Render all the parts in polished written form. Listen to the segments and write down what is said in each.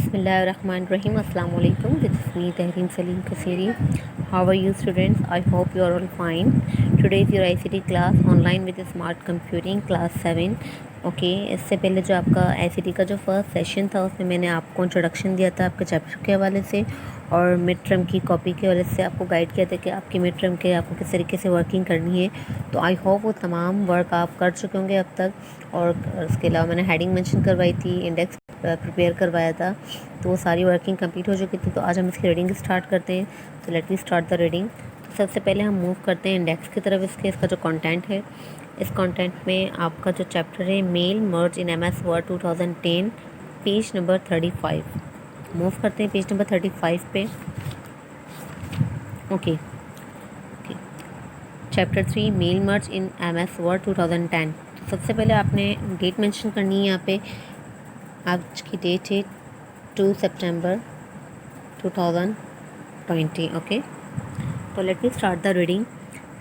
Bismillahirrahmanirrahim. Assalamu alaikum. This is me Tehreem Salim Kasiri. How are you students? I hope you are all fine. Today is your ICT class online with smart computing class 7. Okay इससे पहले जो आपका ICT का जो first session था उसमें मैंने आपको इंट्रोडक्शन दिया था आपके चैप्टर के हवाले से और मिड टर्म की कॉपी के हवाले से आपको गाइड किया था कि आपकी मिड टर्म के आपको किस तरीके से वर्किंग करनी है। तो आई होप वो तमाम वर्क आप कर चुके होंगे अब तक। और उसके अलावा मैंने हेडिंग मेंशन करवाई थी, इंडेक्स प्रिपेयर करवाया था, तो वो सारी वर्किंग कंप्लीट हो चुकी थी। तो आज हम इसकी रीडिंग स्टार्ट करते हैं। तो late me start the reading. तो सबसे पहले हम मूव करते हैं इंडेक्स की तरफ। इसका जो कंटेंट है, इस कंटेंट में आपका जो चैप्टर है mail merge in MS word 2010, page number 35। Move करते हैं पेज नंबर 35 पे। Okay chapter 3 mail merge in MS word 2010। तो सबसे पहले आपने डेट मेंशन करनी है। यहाँ पे आज की डेट है 2 सितंबर 2020। ओके तो late me start the reading.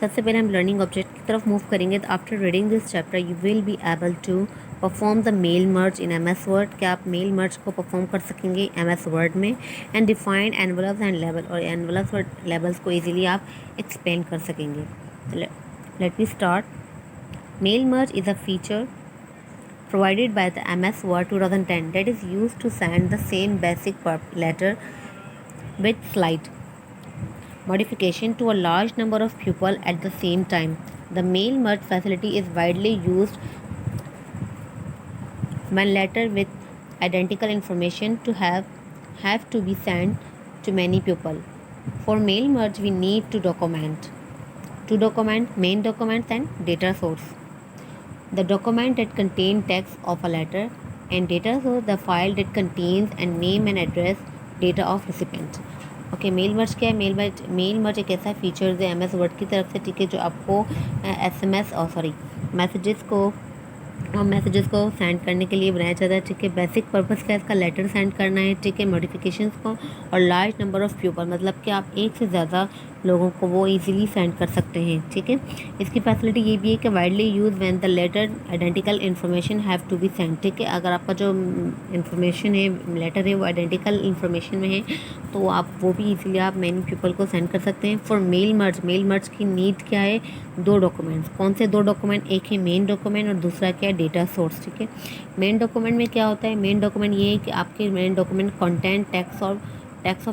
सबसे पहले हम लर्निंग ऑब्जेक्ट की तरफ मूव करेंगे। तो after reading this chapter you will be able to perform the mail merge in MS word. क्या आप मेल मर्ज को परफॉर्म कर सकेंगे MS वर्ड में। And define envelopes and label, और एनवलप्स और लेबल्स को ईजिली आप एक्सप्लेन कर सकेंगे। Let me start. Mail merge is a feature provided by the MS Word 2010 that is used to send the same basic letter with slight modification to a large number of people at the same time. The mail merge facility is widely used when letter with identical information have to be sent to many people. For mail merge we need to document main documents and data source. The document that contains text of a letter, and data source the file that contains and name and address data of recipient. Okay mail merge क्या है? Mail मर्ज एक ऐसा features है MS word की तरफ से, ठीक है, जो आपको मैसेजेस को सेंड करने के लिए बनाया जाता है। ठीक है, बेसिक पर्पस क्या है इसका? लेटर सेंड करना है। ठीक है, मॉडिफिकेशंस को और लार्ज नंबर ऑफ़ पीपल, मतलब कि आप एक से ज़्यादा लोगों को वो इजीली सेंड कर सकते हैं। ठीक है, इसकी फैसिलिटी ये भी है कि widely use when the letter identical information have to be send. ठीक है, अगर आपका जो इन्फॉर्मेशन है, लेटर है, वो आइडेंटिकल इन्फॉर्मेशन में है तो आप वो भी इजीली आप मैनी पीपल को सेंड कर सकते हैं। फॉर मेल मर्ज की नीड क्या है? 2 डॉक्यूमेंट्स। कौन से 2 डॉक्यूमेंट? एक है मेन डॉक्यूमेंट और दूसरा क्या है? Data source. ठीक है, मेन डॉक्यूमेंट में क्या होता है? मेन डॉक्यूमेंट ये है कि आपके main document content text of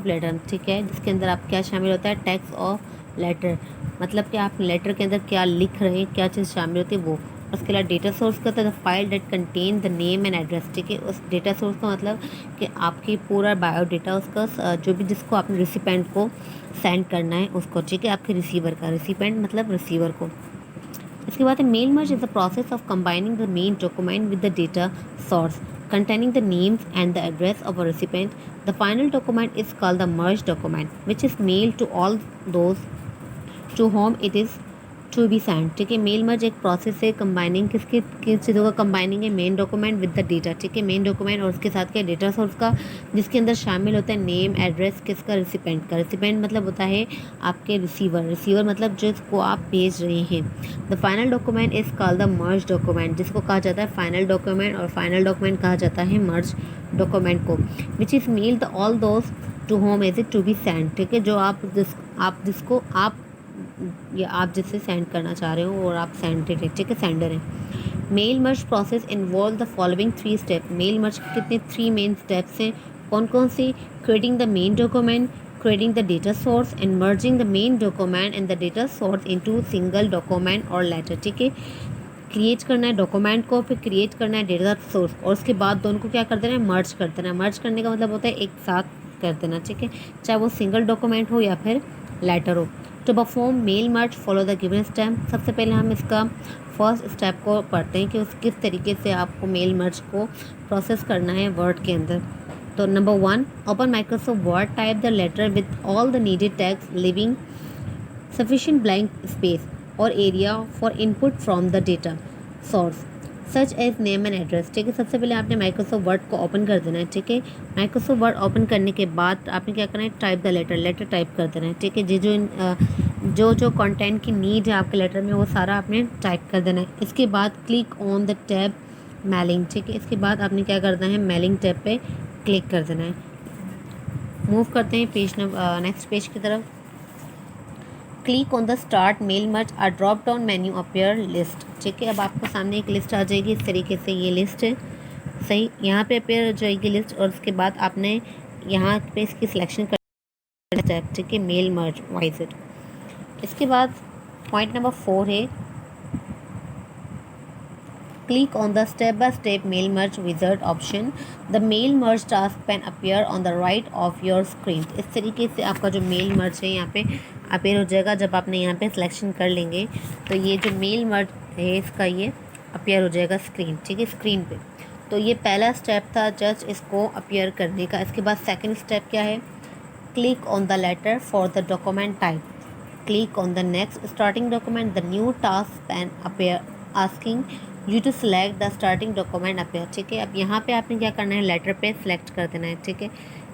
letter, ठीक है, जिसके अंदर आप क्या शामिल होता है? टेक्स्ट ऑफ लेटर, मतलब कि आप लेटर के अंदर क्या लिख रहे हैं, क्या चीज़ शामिल होती है वो। उसके अलावा डेटा सोर्स का होता है file that contain the name and address. ठीक है, उस डेटा सोर्स का मतलब कि आपकी पूरा बायोडाटा, उसका जो भी जिसको आपने रिसिपेंट को सेंड करना है उसको। ठीक है, आपके रिसीवर का, रिसिपेंट मतलब रिसीवर को। इसके बाद mail merge is the process of combining the main document with the data source containing the names and the address of a recipient. The final document is called the merged document, which is mailed to all those to whom it is to be send. ठीक है, mail मर्ज एक process है combining किन चीज़ों का combining है? Main document with the data. ठीक है, मेन डॉक्यूमेंट और उसके साथ क्या? डेटा सोर्स का, जिसके अंदर शामिल होता है नेम, एड्रेस किसका? रिसिपेंट का। रिसिपेंट मतलब होता है आपके रिसीवर मतलब जिसको आप भेज रहे हैं। The final document is called the merge document, जिसको कहा जाता है फाइनल डॉक्यूमेंट, और फाइनल डॉक्यूमेंट कहा जाता है मर्ज डॉक्यूमेंट को, which is mail the all those to whom is it to be send. ठीक है, जो आप जिससे सेंड करना चाह रहे हो और आप सेंडर है। ठीक है, सेंडर है। Mail merge process involve the following 3 step. Mail merge के कितने 3 मेन स्टेप्स हैं? कौन कौन से? Creating the main document, creating the data source and merging the main document and the data source into single document और letter. ठीक है, create करना है डॉक्यूमेंट को, फिर क्रिएट करना है डेटा सोर्स, और उसके बाद दोनों को क्या कर देना है? मर्ज कर देना। मर्ज करने का मतलब होता है एक साथ कर देना। ठीक है, चाहे वो सिंगल डॉक्यूमेंट हो या फिर लेटर हो। To perform mail merge follow the given step. सबसे पहले हम इसका फर्स्ट स्टेप को पढ़ते हैं कि उस किस तरीके से आपको मेल मर्ज को प्रोसेस करना है वर्ड के अंदर। तो number 1, open Microsoft Word, type the letter with all the needed text, living sufficient blank space और area for input from the data source such as name and address. ठीक है, सबसे पहले आपने माइक्रोसॉफ्ट वर्ड को ओपन कर देना है। ठीक है, माइक्रोसॉफ्ट वर्ड ओपन करने के बाद आपने क्या करना है? टाइप द लेटर टाइप कर देना है। ठीक है, जो कंटेंट की नीड है आपके लेटर में वो सारा आपने टाइप कर देना है। इसके बाद click on the tab mailing. ठीक है, इसके बाद आपने क्या करना है? मेलिंग टैब पे क्लिक कर देना है। मूव करते हैं पेज नंबर नेक्स्ट पेज की तरफ। Click on the start mail merge, a drop down menu appear list. ठीक है, अब आपको सामने एक लिस्ट आ जाएगी, इस तरीके से ये लिस्ट है, सही। यहाँ पे अपीयर हो जाएगी लिस्ट और उसके बाद आपने यहाँ पे इसकी सिलेक्शन करना है, ठीक है, मेल मर्ज वाइज इट। इसके बाद पॉइंट नंबर 4 है, click on the step by step mail merge wizard option. The mail merge task pen appear on the right of your screen। इस तरीके से आपका जो मेल मर्ज है यहाँ पे अपेयर हो जाएगा। जब आपने यहाँ पे सिलेक्शन कर लेंगे तो ये जो मेल मर्ज है इसका ये अपेयर हो जाएगा स्क्रीन, ठीक है, स्क्रीन पे। तो ये पहला स्टेप था जस्ट इसको अपेयर करने का। इसके बाद सेकेंड स्टेप क्या है, click on the letter for the document type, click on the next starting document, the new task pane appear asking you to select the starting document appear. ठीक है, अब यहाँ पे आपने क्या करना है, लेटर पे सेलेक्ट कर देना है। ठीक है,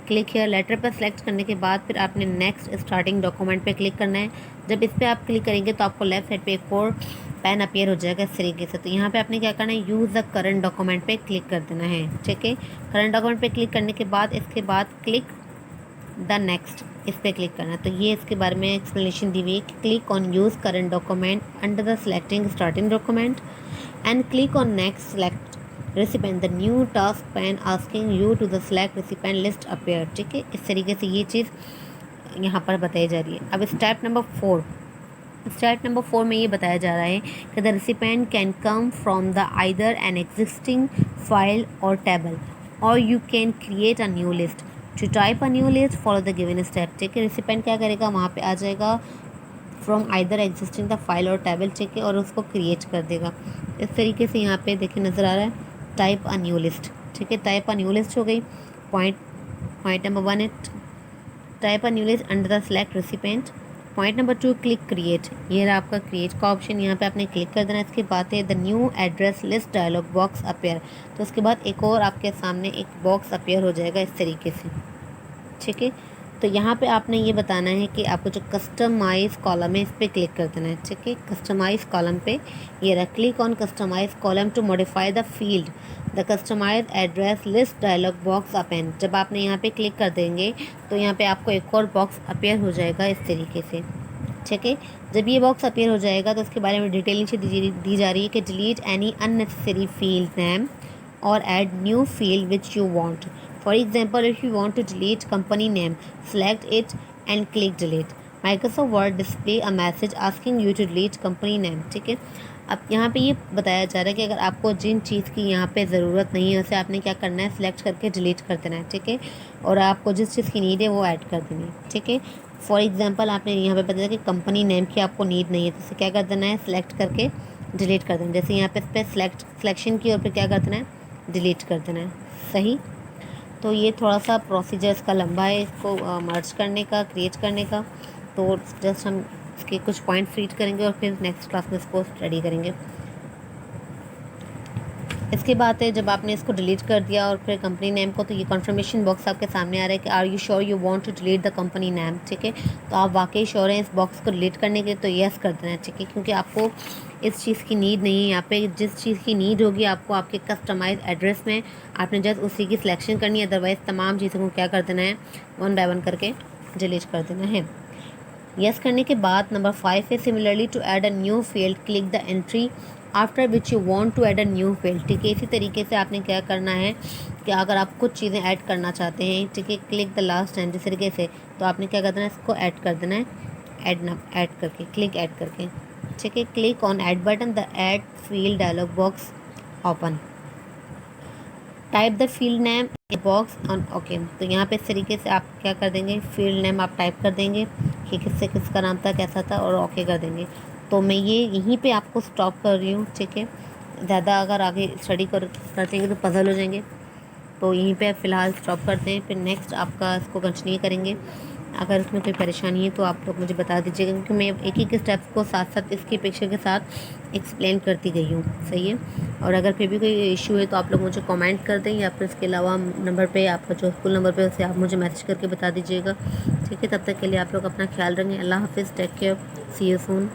क्लिक हियर, लेटर पर सेलेक्ट करने के बाद फिर आपने नेक्स्ट स्टार्टिंग डॉक्यूमेंट पे क्लिक करना है। जब इस पर आप क्लिक करेंगे तो आपको लेफ्ट साइड पे एक और पैन अपेयर हो जाएगा इस तरीके से। तो यहाँ पे आपने क्या करना है, यूज़ द करंट डॉक्यूमेंट पे क्लिक कर देना है। ठीक है, करंट डॉक्यूमेंट पे क्लिक करने के बाद इसके बाद क्लिक द नेक्स्ट, इस पर क्लिक करना है। तो ये इसके बारे में एक्सप्लेनेशन दी हुई है कि click on use current document under the selecting starting document and click on next select recipient, the new task pane asking you to the select recipient list appear। ठीक है, इस तरीके से ये चीज़ यहाँ पर बताई जा रही है। अब स्टेप नंबर 4 में ये बताया जा रहा है कि the recipient can come from the either an existing file और टेबल और you can create a new list. To type a new list follow the given step. ठीक है, recipient क्या करेगा, वहाँ पे आ जाएगा from either existing the file और टेबल, ठीक है, और उसको क्रिएट कर देगा। इस तरीके से यहाँ पे देखिए नज़र आ रहा है, टाइप अ न्यू लिस्ट। ठीक है, टाइप अ न्यू लिस्ट हो गई। पॉइंट नंबर 1 है type a new list under the select recipient. Point number 2 click create, ये रहा आपका क्रिएट का ऑप्शन, यहाँ पे आपने क्लिक कर देना। इसके बाद है the new address list dialog box appear. तो उसके बाद एक और आपके सामने एक बॉक्स अपेयर हो जाएगा इस तरीके से। ठीक है, तो यहाँ पे आपने ये बताना है कि आपको जो कस्टमाइज कॉलम है इस पर क्लिक कर देना है। ठीक है, कस्टमाइज कॉलम पे ये रहा, click on customize column to modify the field the customize address list dialog box appear. जब आपने यहाँ पे क्लिक कर देंगे तो यहाँ पे आपको एक और बॉक्स अपेयर हो जाएगा इस तरीके से। ठीक है, जब ये बॉक्स अपेयर हो जाएगा तो उसके बारे में डिटेल नीचे दी जा रही है कि delete any unnecessary field name और add new field which you want. For example, if you want to delete company name, select it and click delete. Microsoft Word display a message asking you to delete company name। ठीक है, अब यहाँ पे ये बताया जा रहा है कि अगर आपको जिन चीज़ की यहाँ पे ज़रूरत नहीं है उसे आपने क्या करना है, सिलेक्ट करके डिलीट कर देना है। ठीक है, और आपको जिस चीज़ की नीड है वो ऐड कर देनी है। ठीक है, फॉर एग्जांपल आपने यहाँ पे बताया कि कंपनी नेम की आपको नीड नहीं है, तो उसे क्या कर देना है, सिलेक्ट करके डिलीट कर देना। जैसे यहाँ पे इस पर सिलेक्शन की और फिर क्या कर देना है, डिलीट कर देना है। सही, तो ये थोड़ा सा प्रोसीजर इसका लंबा है, इसको मर्ज करने का, क्रिएट करने का। तो जस्ट हम इसके कुछ पॉइंट्स रीड करेंगे और फिर नेक्स्ट क्लास में इसको स्टडी करेंगे। इसके बाद है जब आपने इसको डिलीट कर दिया और फिर कंपनी नेम को, तो ये कन्फर्मेशन बॉक्स आपके सामने आ रहा है कि are you sure you want to delete the company name. ठीक है, तो आप वाकई श्योर हैं इस बॉक्स को डिलीट करने के, तो येस कर देना है। ठीक है, क्योंकि आपको इस चीज़ की नीड नहीं है। यहाँ पे जिस चीज़ की नीड होगी आपको आपके कस्टमाइज एड्रेस में आपने जस्ट उसी की सिलेक्शन करनी है, अदरवाइज़ तमाम चीज़ों को क्या कर देना है, 1 बाय 1 करके डिलीट कर देना है। यस करने के बाद नंबर 5 है similarly to add a new field click the entry after which you want to add a new field. ठीक है, इसी तरीके से आपने क्या करना है कि अगर आप कुछ चीज़ें ऐड करना चाहते हैं, ठीक है, क्लिक द लास्ट एंड जिस तरीके से, तो आपने क्या करना है, इसको ऐड कर देना है, ऐड करके, क्लिक ऐड करके। ठीक है, click on add button, the add field dialog box open, type the field name box on okay. तो यहाँ पे इस तरीके से आप क्या कर देंगे, फील्ड नेम आप टाइप कर देंगे कि किसका नाम था, कैसा था, और ओके कर देंगे। तो मैं ये यहीं पे आपको स्टॉप कर रही हूँ। ठीक है, ज़्यादा अगर आगे स्टडी करते हैं तो पजल हो जाएंगे, तो यहीं पे फ़िलहाल स्टॉप करते हैं, फिर नेक्स्ट आपका इसको कंटिन्यू करेंगे। अगर इसमें कोई परेशानी है तो आप लोग मुझे बता दीजिएगा, क्योंकि मैं एक एक स्टेप्स को साथ साथ इसकी पिक्चर के साथ एक्सप्लेन करती गई हूँ। सही है, और अगर फिर भी कोई इशू है तो आप लोग मुझे कमेंट कर दें, या फिर इसके अलावा नंबर पे, आपका जो स्कूल नंबर पे, उसे आप मुझे मैसेज करके बता दीजिएगा। ठीक है, तब तक के लिए आप लोग अपना ख्याल रखें। अल्लाह हाफिज़, take care, see you soon.